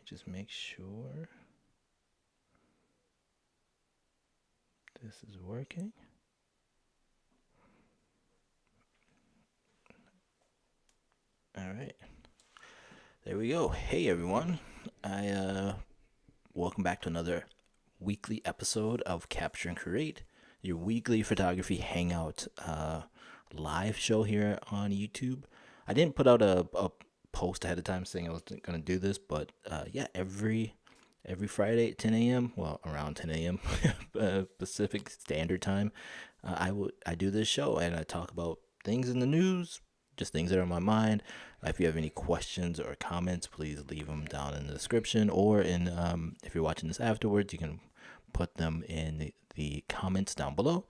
just make sure this is working. All right. There we go. Hey everyone. I welcome back to another weekly episode of Capture and Create, your weekly photography hangout live show here on YouTube. I didn't put out a post ahead of time saying I was going to do this, but yeah, every Friday at 10 a.m. Well, around 10 a.m. Pacific Standard Time, I do this show and I talk about things in the news, just things that are on my mind. If you have any questions or comments, please leave them down in the description, or in if you're watching this afterwards, you can put them in the comments down below.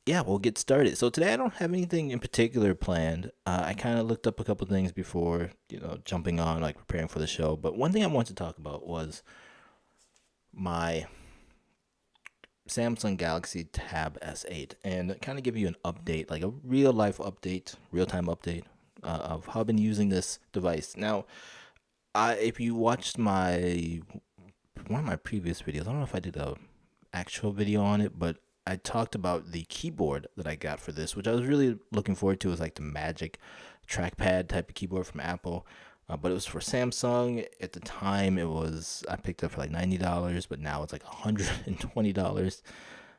Yeah, we'll get started. So today I don't have anything in particular planned. I kind of looked up a couple things before, jumping on, like preparing for the show. But one thing I wanted to talk about was my Samsung Galaxy Tab S8, and kind of give you an update, like a real life update, real time update of how I've been using this device. Now, if you watched one of my previous videos, I don't know if I did a actual video on it, but I talked about the keyboard that I got for this, which I was really looking forward to. It was like the Magic trackpad type of keyboard from Apple, but it was for Samsung. At the time, I picked it up for like $90, but now it's like $120.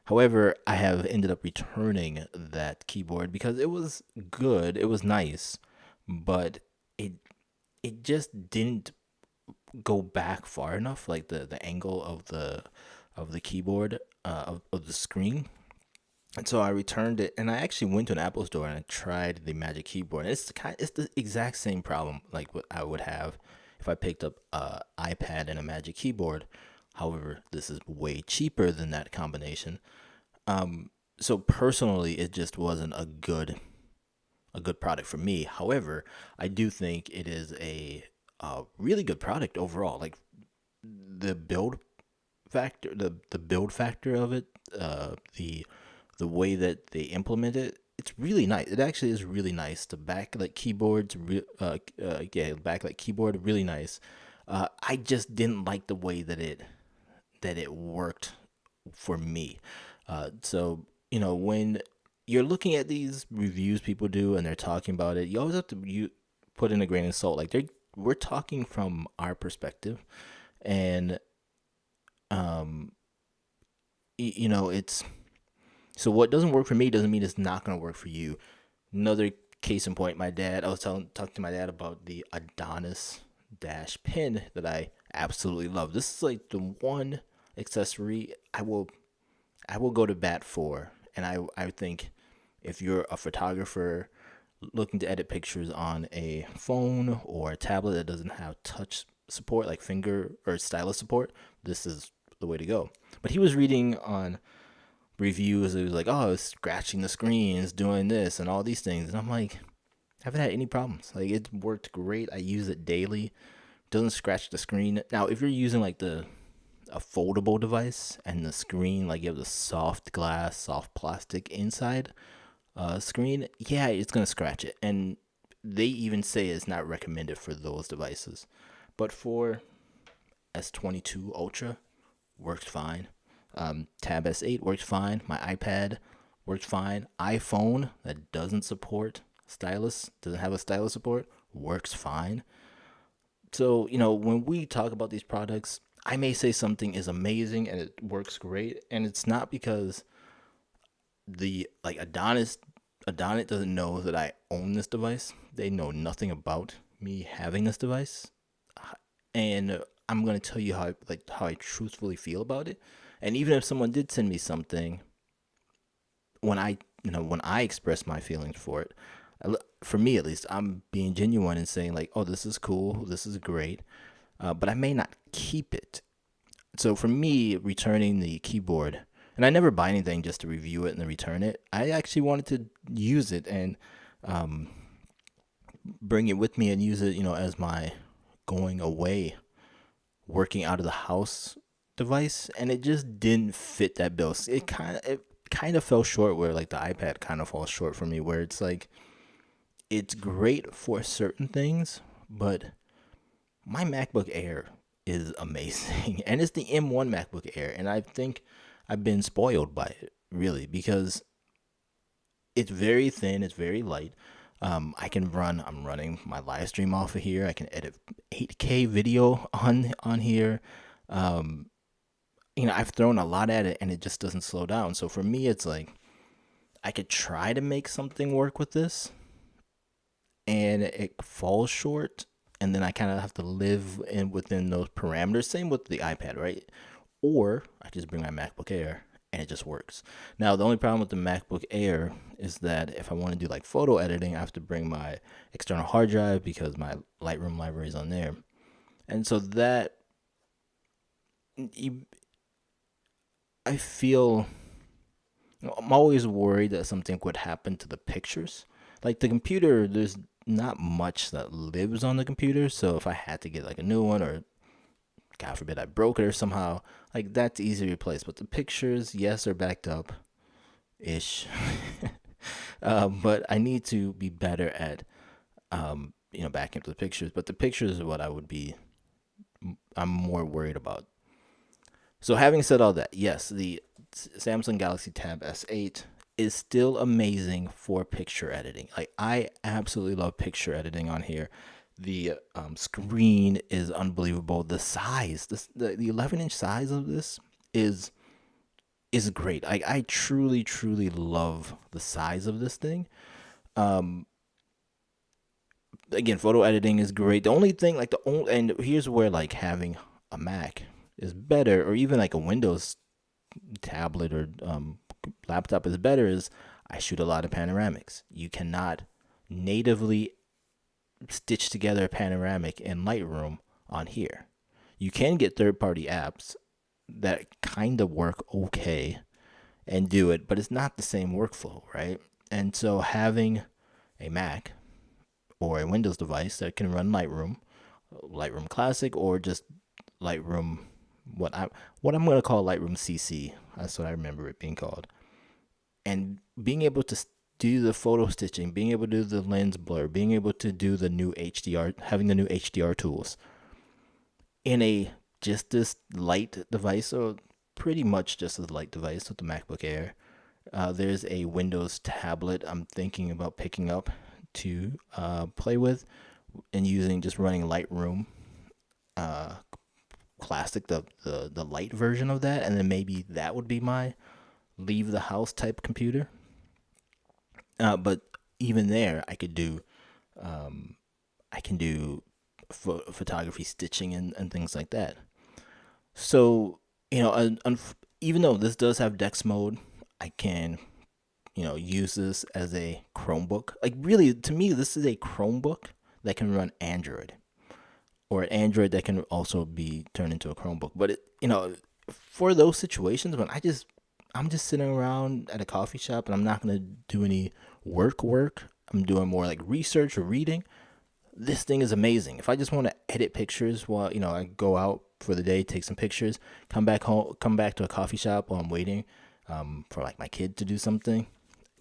However, I have ended up returning that keyboard because it was good, it was nice, but it just didn't go back far enough, like the angle of the keyboard, of the screen. And so I returned it, and I actually went to an Apple store and I tried the Magic Keyboard. And it's the exact same problem like what I would have if I picked up a iPad and a Magic Keyboard. However, this is way cheaper than that combination. So personally, it just wasn't a good product for me. However, I do think it is a really good product overall. Like the build factor, the build factor of it, the way that they implement it, it's really nice. It actually is really nice. The backlit keyboard's backlit keyboard, really nice. I just didn't like the way that it worked for me. So when you're looking at these reviews people do and they're talking about it, you always have to put in a grain of salt. Like we're talking from our perspective, and it's, so what doesn't work for me doesn't mean it's not going to work for you. Another case in point, I was talking to my dad about the Adonis dash pin that I absolutely love. This is like the one accessory I will go to bat for. And I think if you're a photographer looking to edit pictures on a phone or a tablet that doesn't have touch support, like finger or stylus support, this is the way to go. But he was reading on reviews, it was like, oh, it's scratching the screens, doing this and all these things, and I'm like, I haven't had any problems. Like, it worked great. I use it daily. Doesn't scratch the screen. Now, if you're using like a foldable device and the screen, like you have the soft glass, soft plastic inside screen, yeah, it's gonna scratch it. And they even say it's not recommended for those devices. But for S22 Ultra, works fine. Tab S8 works fine. My iPad works fine. iPhone that doesn't have a stylus support, works fine. So, when we talk about these products, I may say something is amazing and it works great, and it's not because Adonis doesn't know that I own this device. They know nothing about me having this device. And I'm going to tell you how I truthfully feel about it. And even if someone did send me something, when I express my feelings for it, for me at least, I'm being genuine and saying like, oh, this is cool, this is great, but I may not keep it. So for me, returning the keyboard, and I never buy anything just to review it and then return it. I actually wanted to use it and bring it with me and use it, as my going away, working out of the house device, and it just didn't fit that bill. It kind of fell short, where like the iPad kind of falls short for me, where it's like it's great for certain things, but my MacBook Air is amazing, and it's the M1 MacBook Air, and I think I've been spoiled by it really because it's very thin, it's very light. I'm running my live stream off of here. I can edit 8K video on here. Um, I've thrown a lot at it and it just doesn't slow down. So for me, it's like I could try to make something work with this, and it falls short, and then I kind of have to live within those parameters. Same with the iPad, right? Or I just bring my MacBook Air and it just works. Now, the only problem with the MacBook Air is that if I want to do like photo editing, I have to bring my external hard drive because my Lightroom library is on there. And so that I feel I'm always worried that something would happen to the pictures. Like the computer, there's not much that lives on the computer. So if I had to get like a new one, or God forbid I broke it or somehow, like that's easy to replace. But the pictures, yes, are backed up ish. But I need to be better at, backing up the pictures. But the pictures is what I'm more worried about. So having said all that, yes, the Samsung Galaxy Tab S8 is still amazing for picture editing. Like I absolutely love picture editing on here. The screen is unbelievable. The size, the 11-inch size of this is great. I truly love the size of this thing. Again, photo editing is great. The only thing, and here's where like having a Mac is better, or even like a Windows tablet or laptop is better, is I shoot a lot of panoramics. You cannot natively stitch together a panoramic in Lightroom on here. You can get third-party apps that kind of work okay and do it, but it's not the same workflow, right? And so having a Mac or a Windows device that can run Lightroom Classic, or just Lightroom, what I'm gonna call Lightroom CC. That's what I remember it being called. And being able to do the photo stitching, being able to do the lens blur, being able to do the new HDR, having the new HDR tools in a just this light device, or pretty much just as light device with the MacBook Air. There's a Windows tablet I'm thinking about picking up to play with and using, just running Lightroom Classic, the light version of that, and then maybe that would be my leave the house type computer. But even there, I could do photography stitching and things like that. So even though this does have Dex mode, I can use this as a Chromebook. Like really, to me, this is a Chromebook that can run Android, or an Android that can also be turned into a Chromebook. But for those situations when I'm just sitting around at a coffee shop and I'm not gonna do any work. I'm doing more like research or reading. This thing is amazing. If I just want to edit pictures while I go out for the day, take some pictures, come back home, come back to a coffee shop while I'm waiting for like my kid to do something,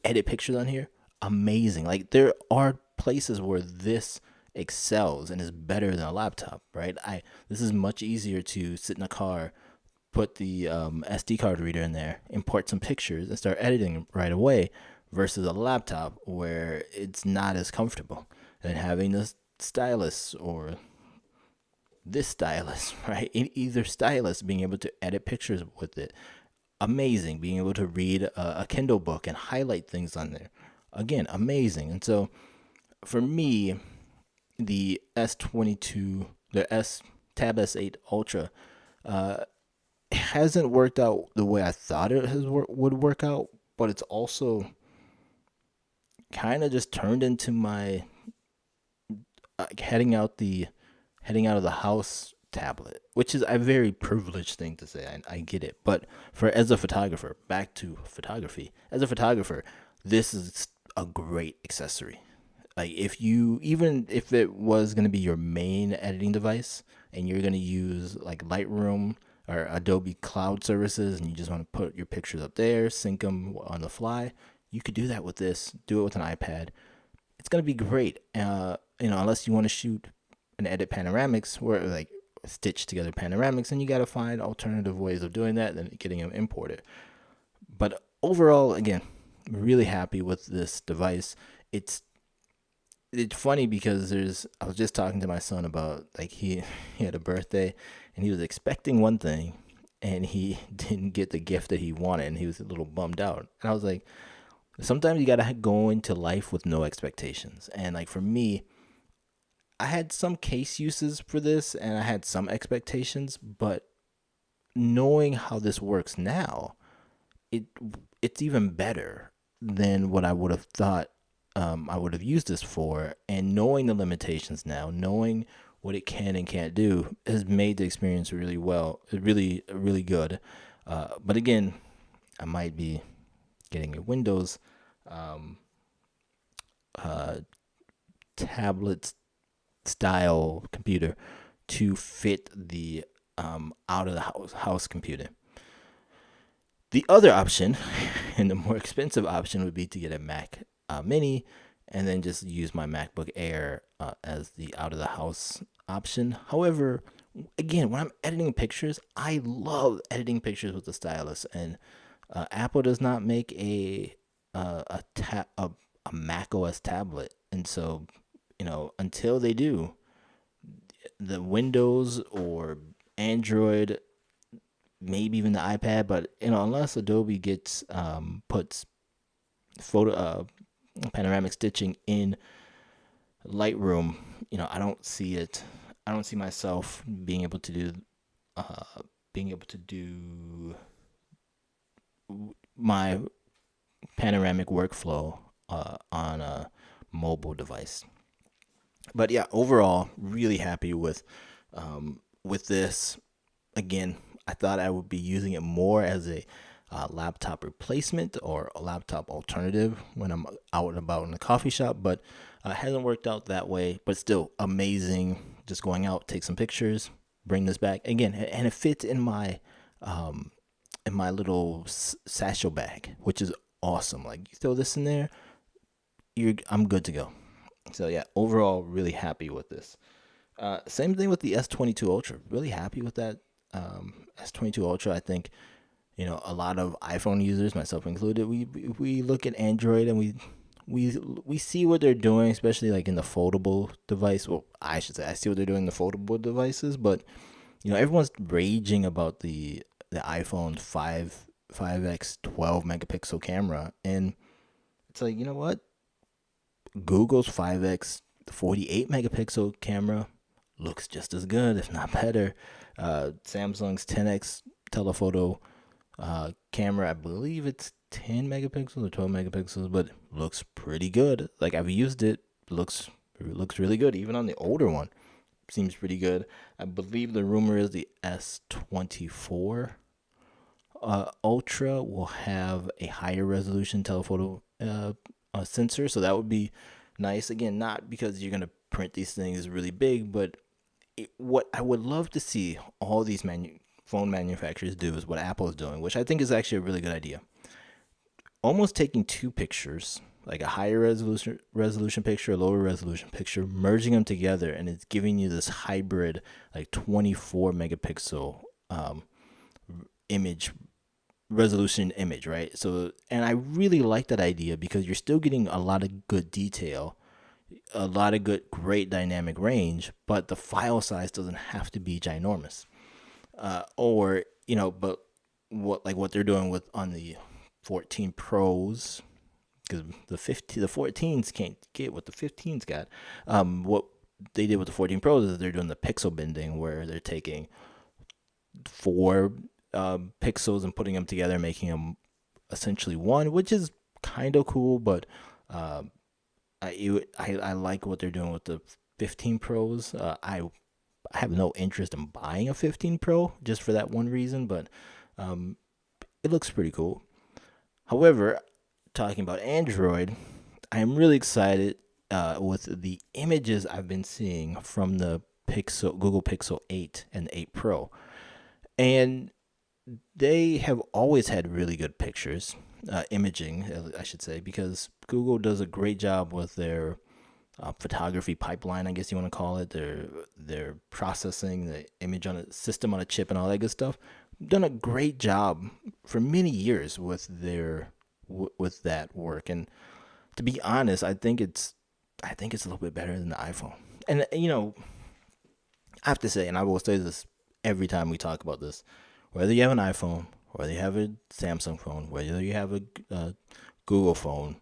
edit pictures on here, amazing. Like there are places where this excels and is better than a laptop, right? This is much easier to sit in a car, put the SD card reader in there, import some pictures, and start editing right away, versus a laptop where it's not as comfortable. And having this stylus or this stylus, right? Either stylus, being able to edit pictures with it, amazing. Being able to read a Kindle book and highlight things on there, again, amazing. And so for me, the Tab S8 Ultra hasn't worked out the way I thought it would work out, but it's also kind of just turned into my heading out of the house tablet, which is a very privileged thing to say. I get it, but as a photographer, back to photography, as a photographer, this is a great accessory. Like even if it was going to be your main editing device and you're going to use like Lightroom or Adobe Cloud services, and you just want to put your pictures up there, sync them on the fly, you could do that with this. Do it with an iPad. It's going to be great. Unless you want to shoot and edit panoramics, where like stitch together panoramics, and you got to find alternative ways of doing that than getting them imported. But overall, again, really happy with this device. It's funny because I was just talking to my son about, like, he had a birthday and he was expecting one thing and he didn't get the gift that he wanted, and he was a little bummed out. And I was like, sometimes you gotta go into life with no expectations. And like for me, I had some case uses for this and I had some expectations, but knowing how this works now, it it's even better than what I would have thought I would have used this for. And knowing the limitations now, knowing what it can and can't do, has made the experience really good. But again, I might be getting a Windows uh, tablet style computer to fit the out of the house computing. The other option, and the more expensive option, would be to get a Mac Mini and then just use my MacBook Air as the out of the house option. However, again, when I'm editing pictures, I love editing pictures with the stylus, and Apple does not make a Mac OS tablet, and so until they do, the Windows or Android, maybe even the iPad, but unless Adobe puts photo panoramic stitching in Lightroom, I don't see it. I don't see myself being able to do my panoramic workflow on a mobile device. But yeah, overall, really happy with this. Again, I thought I would be using it more as a laptop replacement or a laptop alternative when I'm out and about in the coffee shop, but it hasn't worked out that way. But still amazing. Just going out, take some pictures, bring this back again, and it fits in my little satchel bag, which is awesome. Like, you throw this in there, I'm good to go. So yeah, overall, really happy with this. Same thing with the S22 Ultra. Really happy with that S22 Ultra. I think a lot of iPhone users, myself included, we look at Android and we see what they're doing, especially like in the foldable device. Well, I should say I see what they're doing in the foldable devices, but everyone's raging about the iPhone 5x 12 megapixel camera, and it's like, what? Google's 5x 48 megapixel camera looks just as good, if not better. Samsung's 10x telephoto camera, I believe it's 10 megapixels or 12 megapixels, but looks pretty good. Like, I've used it, looks really good. Even on the older one, seems pretty good. I believe the rumor is the S24 Ultra will have a higher resolution telephoto sensor, so that would be nice. Again, not because you're gonna print these things really big, but what I would love to see all these phone manufacturers do is what Apple is doing, which I think is actually a really good idea. Almost taking two pictures, like a higher resolution picture, a lower resolution picture, merging them together, and it's giving you this hybrid, like 24 megapixel image resolution image, right? So, and I really like that idea because you're still getting a lot of good detail, a lot of great dynamic range, but the file size doesn't have to be ginormous. But what they're doing on the 14 Pros, because the 14s can't get what the 15s got. What they did with the 14 Pros is they're doing the pixel bending, where they're taking 4 pixels and putting them together, making them essentially one, which is kind of cool. But I like what they're doing with the 15 Pros. I have no interest in buying a 15 Pro just for that one reason, but it looks pretty cool. However, talking about Android, I am really excited with the images I've been seeing from the Google Pixel 8 and 8 Pro. And they have always had really good pictures, imaging, I should say, because Google does a great job with their photography pipeline, I guess you want to call it. Their processing, the image on a system on a chip, and all that good stuff. Done a great job for many years with with that work. And to be honest, I think it's a little bit better than the iPhone. And I have to say, and I will say this every time we talk about this, whether you have an iPhone, whether you have a Samsung phone, whether you have a Google phone,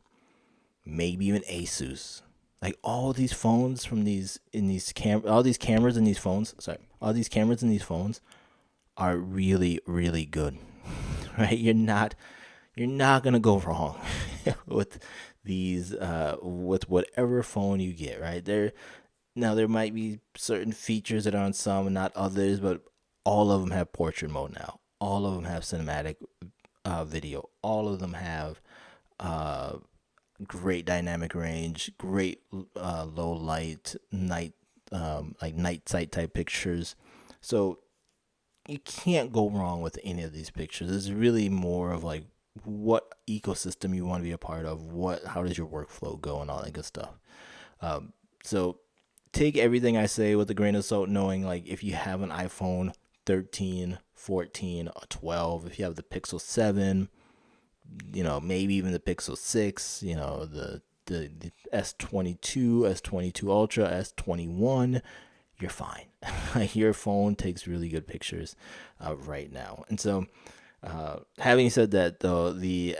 maybe even Asus, like all these phones from all these cameras in these phones, all these cameras in these phones are really, really good, right? You're not gonna go wrong with these with whatever phone you get, right? There might be certain features that are on some and not others, but all of them have portrait mode now. All of them have cinematic video. All of them have uh, great dynamic range, great low light, like night sight type pictures. So you can't go wrong with any of these pictures. It's really more of like what ecosystem you want to be a part of, how does your workflow go, and all that good stuff. So take everything I say with a grain of salt, knowing like if you have an iPhone 13, 14, or 12, if you have the Pixel 7, maybe even the Pixel 6, the S22, S22 Ultra, S21, you're fine. Like your phone takes really good pictures right now. And so, having said that, though, the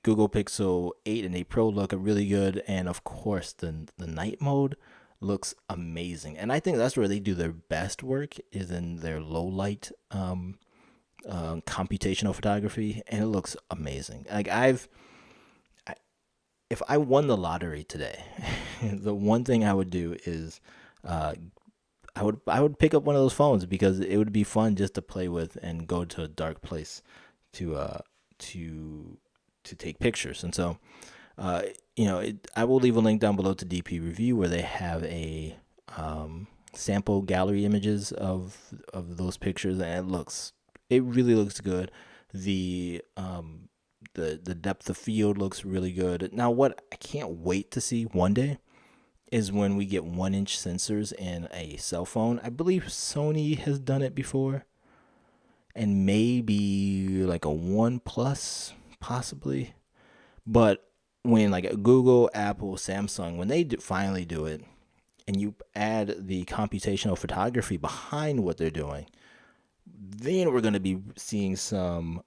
Google Pixel 8 and 8 Pro look really good, and of course, the night mode looks amazing. And I think that's where they do their best work, is in their low light computational photography, and it looks amazing. Like if I won the lottery today, the one thing I would do is I would pick up one of those phones, because it would be fun just to play with and go to a dark place to to take pictures. And so I will leave a link down below to DP Review, where they have a sample gallery images of those pictures, and it really looks good. The depth of field looks really good. Now, what I can't wait to see one day is when we get 1-inch sensors in a cell phone. I believe Sony has done it before, and maybe like a OnePlus possibly. But when like a Google, Apple, Samsung, when they finally do it, and you add the computational photography behind what they're doing, then we're going to be seeing some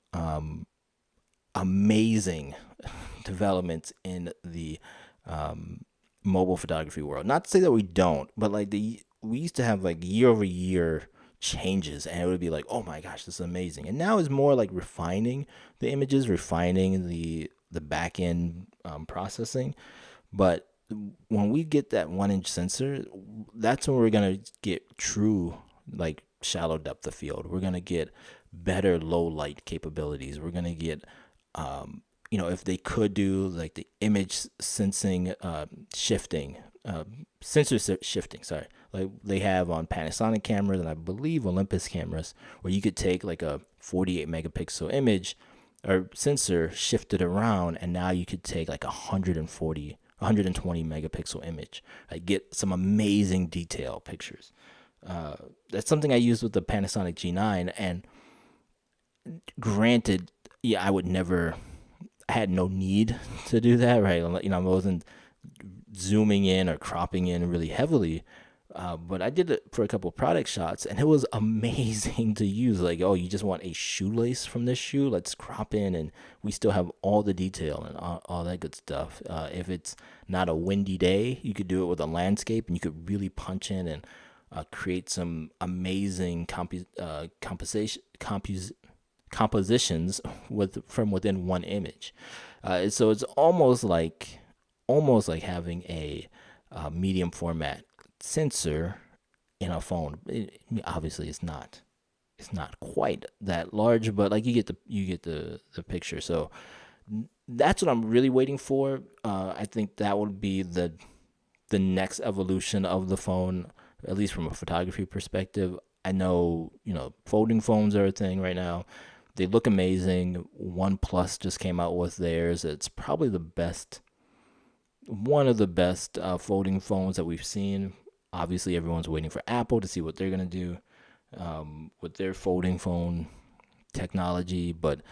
amazing developments in the mobile photography world. Not to say that we don't, but like we used to have like year over year changes, and it would be like, oh my gosh, this is amazing. And now it's more like refining the images, refining the back end processing. But when we get that 1-inch sensor, that's when we're gonna get true like shallow depth of field. We're gonna get better low light capabilities. We're gonna get if they could do like the image sensing shifting, sensor shifting, sorry, like they have on Panasonic cameras, and I believe Olympus cameras, where you could take like a 48 megapixel image or sensor, shift it around, and now you could take like 120 megapixel image, like get some amazing detail pictures. That's something I used with the Panasonic G9, and granted, yeah, I had no need to do that, right? I wasn't zooming in or cropping in really heavily, but I did it for a couple of product shots, and it was amazing to use. Like, oh, you just want a shoelace from this shoe? Let's crop in, and we still have all the detail and all that good stuff. If it's not a windy day, you could do it with a landscape, and you could really punch in and create some amazing compositions from within one image. So it's almost like having a medium format sensor in a phone. Obviously, it's not quite that large, but like you get the picture. So that's what I'm really waiting for. I think that would be the next evolution of the phone, at least from a photography perspective. I know, folding phones are a thing right now. They look amazing. OnePlus just came out with theirs. It's probably the best one of the best folding phones that we've seen. Obviously, everyone's waiting for Apple to see what they're gonna do with their folding phone technology. But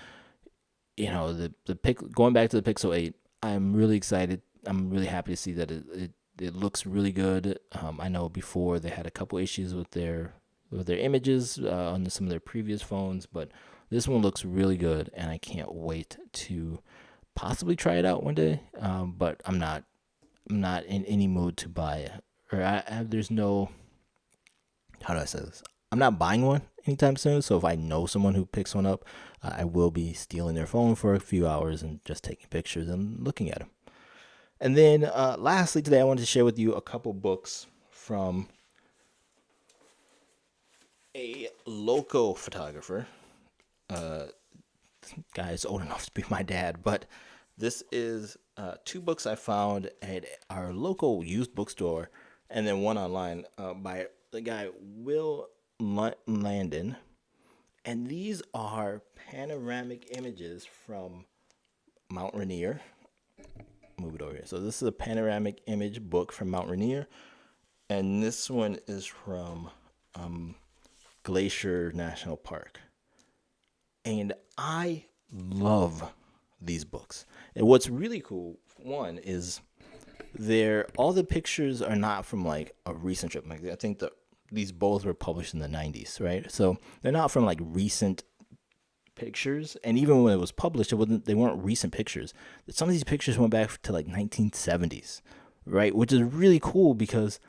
going back to the Pixel 8, I'm really excited. I'm really happy to see that it looks really good. I know before they had a couple issues with their images on some of their previous phones, but this one looks really good, and I can't wait to possibly try it out one day. But I'm not in any mood to buy it, or there's no, how do I say this? I'm not buying one anytime soon. So if I know someone who picks one up, I will be stealing their phone for a few hours and just taking pictures and looking at them. And then lastly, today I wanted to share with you a couple books from a local photographer. Guy is old enough to be my dad, but this is two books I found at our local used bookstore, and then one online by the guy Will Landon. And these are panoramic images from Mount Rainier. Move it over here. So this is a panoramic image book from Mount Rainier, and this one is from Glacier National Park. And I love these books. And what's really cool, one, is all the pictures are not from like a recent trip. Like I think these both were published in the 90s, right? So they're not from like recent pictures, and even when it was published, they weren't recent pictures. Some of these pictures went back to like 1970s, right? Which is really cool because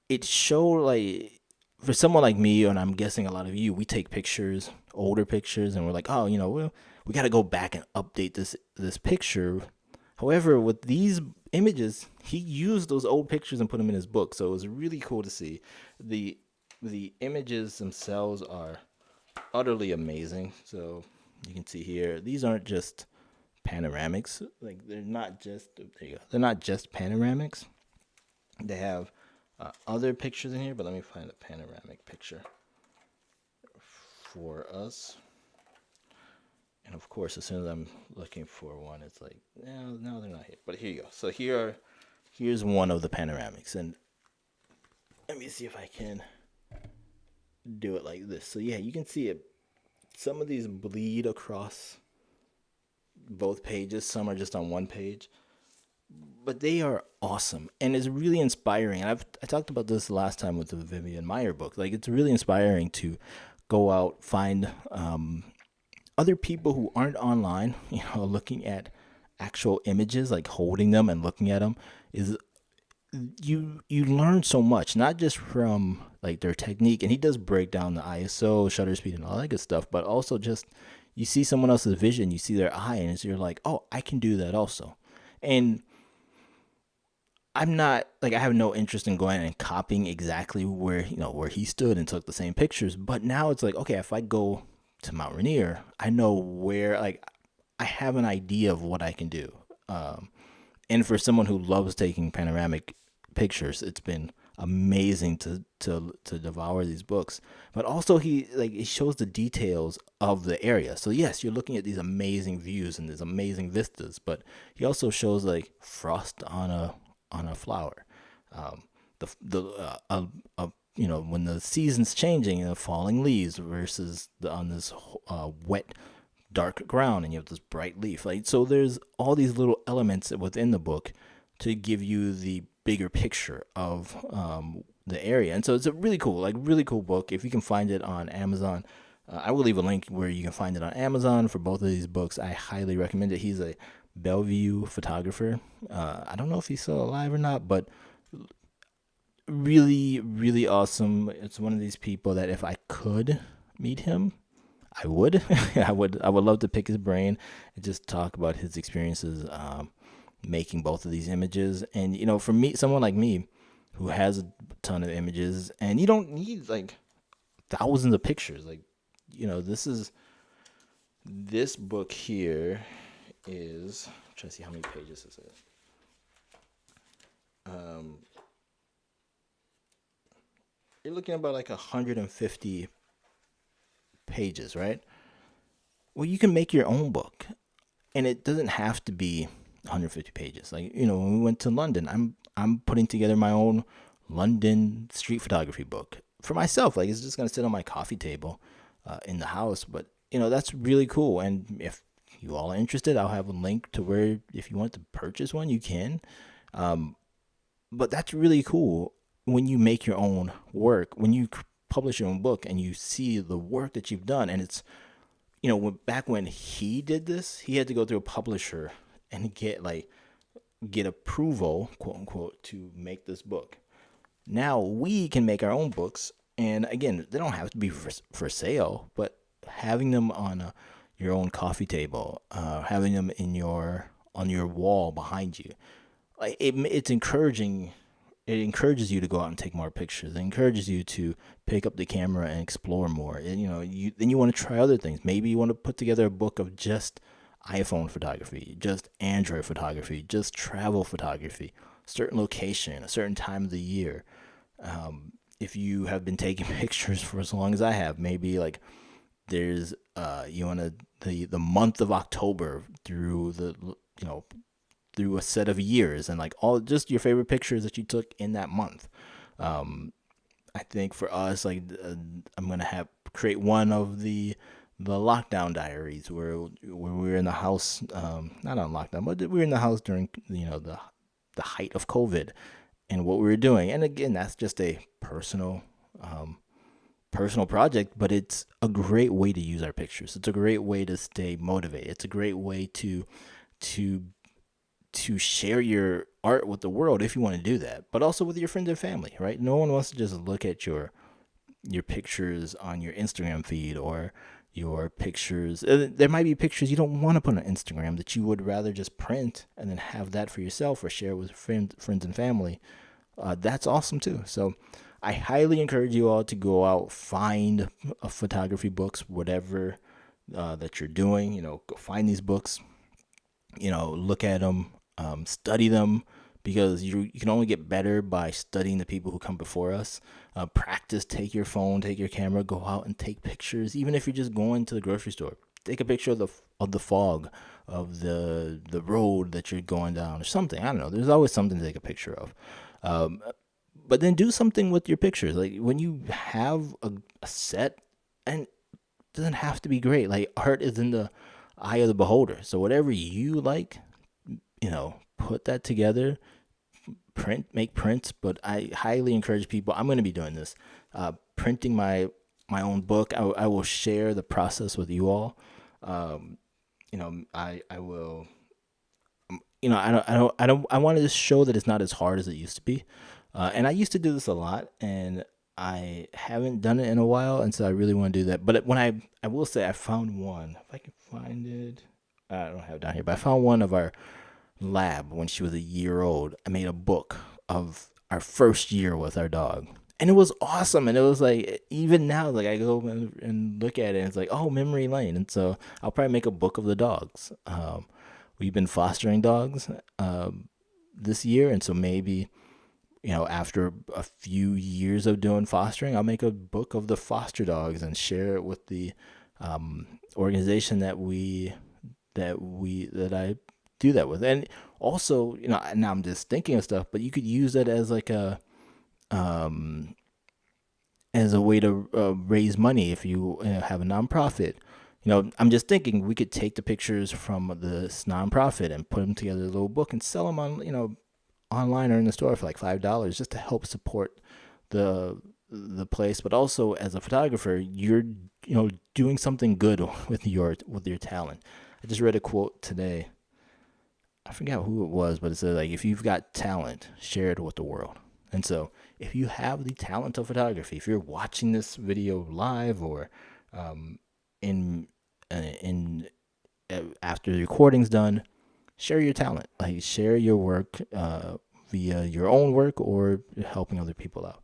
it showed, like, for someone like me, and I'm guessing a lot of you, we take pictures, older pictures, and we're like, oh, we got to go back and update this picture. However, with these images, he used those old pictures and put them in his book, so it was really cool to see. The images themselves are utterly amazing. So you can see here, these aren't just panoramics. Like they're not just panoramics. They have other pictures in here, but let me find a panoramic picture for us. And of course, as soon as I'm looking for one, it's like, no, they're not here. But here you go. So here's one of the panoramics, and let me see if I can do it like this. So yeah, you can see it. Some of these bleed across both pages. Some are just on one page, but they are awesome, and it's really inspiring. And I talked about this last time with the Vivian Meyer book. Like, it's really inspiring to go out, find other people who aren't online, looking at actual images, like holding them and looking at them. Is you learn so much, not just from like their technique, and he does break down the ISO, shutter speed, and all that good stuff, but also just you see someone else's vision, you see their eye, and you're like, oh, I can do that also. And I'm not like, I have no interest in going and copying exactly where he stood and took the same pictures, but now it's like, okay, if I go to Mount Rainier, I know where, like, I have an idea of what I can do. And for someone who loves taking panoramic pictures, it's been amazing to devour these books. But also he shows the details of the area. So yes, you're looking at these amazing views and these amazing vistas, but he also shows like frost on a flower, when the season's changing, falling leaves versus on this wet dark ground, and you have this bright leaf. Like, so there's all these little elements within the book to give you the bigger picture of the area. And so it's a really cool book. If you can find it on Amazon, I will leave a link where you can find it on Amazon for both of these books. I highly recommend it. He's a Bellevue photographer. I don't know if he's still alive or not, but really, really awesome. It's one of these people that if I could meet him, I would. I would love to pick his brain and just talk about his experiences making both of these images. And for me, someone like me who has a ton of images, and you don't need like thousands of pictures. Like, this book here is, I'm trying to see how many pages this is. You're looking at about like 150 pages, right? Well, you can make your own book, and it doesn't have to be 150 pages. Like, when we went to London, I'm putting together my own London street photography book for myself. Like, it's just gonna sit on my coffee table in the house. But that's really cool. And if you all are interested, I'll have a link to where if you want to purchase one, you can. But that's really cool when you make your own work, when you publish your own book and you see the work that you've done. And it's, back when he did this, he had to go through a publisher and get approval, quote unquote, to make this book. Now we can make our own books. And again, they don't have to be for sale, but having them on your own coffee table, having them on your wall behind you, like it's encouraging. It encourages you to go out and take more pictures. It encourages you to pick up the camera and explore more. And then you want to try other things. Maybe you want to put together a book of just iPhone photography, just Android photography, just travel photography, certain location, a certain time of the year. If you have been taking pictures for as long as I have, maybe like there's you want the month of October through through a set of years, and like all just your favorite pictures that you took in that month. I think for us, like I'm gonna create one of the lockdown diaries where we were in the house, not on lockdown, but we were in the house during the height of COVID and what we were doing. And again, that's just a personal project, but it's a great way to use our pictures. It's a great way to stay motivated. It's a great way to share your art with the world if you want to do that, but also with your friends and family, right? No one wants to just look at your pictures on your Instagram feed, or your pictures. There might be pictures you don't want to put on Instagram that you would rather just print and then have that for yourself or share with friends and family. That's awesome too. So I highly encourage you all to go out, find photography books, whatever that you're doing. Go find these books, look at them, study them, because you can only get better by studying the people who come before us. Practice, take your phone, take your camera, go out and take pictures. Even if you're just going to the grocery store, take a picture of the fog, of the road that you're going down, or something. I don't know. There's always something to take a picture of. But then do something with your pictures. Like when you have a set, and it doesn't have to be great. Like art is in the eye of the beholder. So whatever you like, put that together, make prints. But I highly encourage people. I'm going to be doing this, printing my own book. I will share the process with you all. I will. I wanted to show that it's not as hard as it used to be. And I used to do this a lot, and I haven't done it in a while, and so I really want to do that. But when I will say I found one. If I can find it, I don't have it down here, but I found one of our lab when she was a year old. I made a book of our first year with our dog, and it was awesome. And it was like, even now, like I go and look at it, and it's like, oh, memory lane. And so I'll probably make a book of the dogs. We've been fostering dogs this year, and so maybe after a few years of doing fostering, I'll make a book of the foster dogs and share it with the organization that I do that with. And also, now I'm just thinking of stuff, but you could use that as like a way to raise money if you have a nonprofit. I'm just thinking we could take the pictures from this nonprofit and put them together in a little book and sell them on, online or in the store for like $5, just to help support the place. But also, as a photographer, you're doing something good with your talent. I just read a quote today. I forgot who it was, but it said, like, if you've got talent, share it with the world. And so if you have the talent of photography, if you're watching this video live or in after the recording's done, share your talent. Like, share your work via your own work or helping other people out.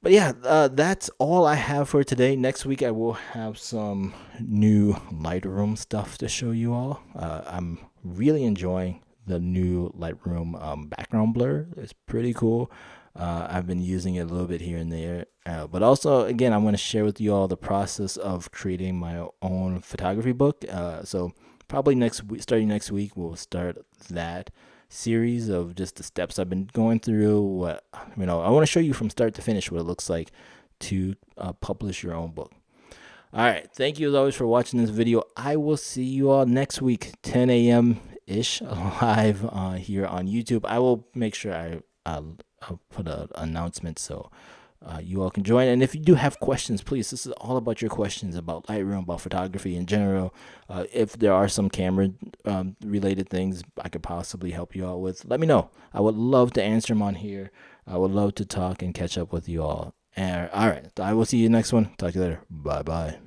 But yeah, that's all I have for today. Next week, I will have some new Lightroom stuff to show you all. I'm really enjoying the new Lightroom background blur. It's pretty cool. I've been using it a little bit here and there. But also, again, I'm going to share with you all the process of creating my own photography book. So probably next week, starting next week, we'll start that series of just the steps I've been going through. What I want to show you from start to finish what it looks like to publish your own book. All right, thank you as always for watching this video. I will see you all next week, 10 a.m. ish, live here on YouTube. I will make sure I'll put an announcement so you all can join. And if you do have questions, please, this is all about your questions about Lightroom, about photography in general. If there are some camera related things I could possibly help you out with, let me know. I would love to answer them on here. I would love to talk and catch up with you all. All right, I will see you next one. Talk to you later. Bye-bye.